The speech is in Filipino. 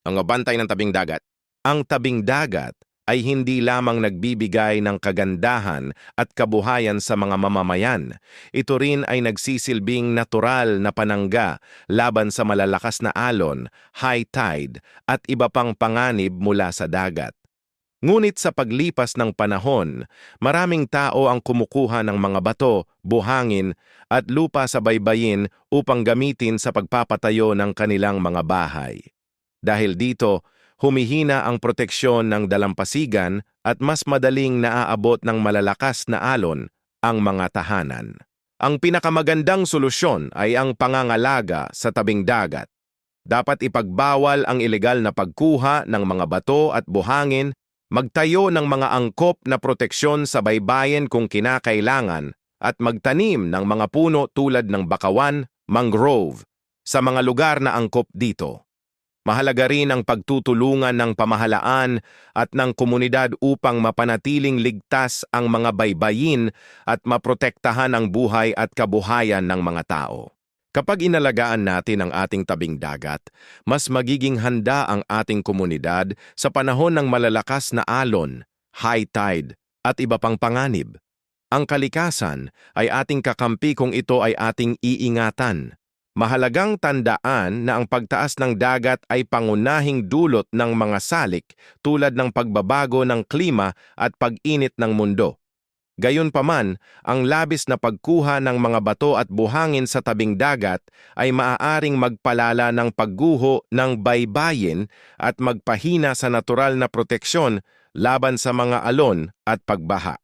ang bantay ng tabing dagat. Ang tabing dagat ay hindi lamang nagbibigay ng kagandahan at kabuhayan sa mga mamamayan. Ito rin ay nagsisilbing natural na panangga laban sa malalakas na alon, high tide, at iba pang panganib mula sa dagat. Ngunit sa paglipas ng panahon, maraming tao ang kumukuha ng mga bato, buhangin, at lupa sa baybayin upang gamitin sa pagpapatayo ng kanilang mga bahay. Dahil dito, humihina ang proteksyon ng dalampasigan at mas madaling naaabot ng malalakas na alon ang mga tahanan. Ang pinakamagandang solusyon ay ang pangangalaga sa tabing dagat. Dapat ipagbawal ang ilegal na pagkuha ng mga bato at buhangin, magtayo ng mga angkop na proteksyon sa baybayin kung kinakailangan, at magtanim ng mga puno tulad ng bakawan, mangrove, sa mga lugar na angkop dito. Mahalaga rin ang pagtutulungan ng pamahalaan at ng komunidad upang mapanatiling ligtas ang mga baybayin at maprotektahan ang buhay at kabuhayan ng mga tao. Kapag inalagaan natin ang ating tabing dagat, mas magiging handa ang ating komunidad sa panahon ng malalakas na alon, high tide, at iba pang panganib. Ang kalikasan ay ating kakampi kung ito ay ating iingatan. Mahalagang tandaan na ang pagtaas ng dagat ay pangunahing dulot ng mga salik tulad ng pagbabago ng klima at pag-init ng mundo. Gayunpaman, ang labis na pagkuha ng mga bato at buhangin sa tabing dagat ay maaaring magpalala ng pagguho ng baybayin at magpahina sa natural na proteksyon laban sa mga alon at pagbaha.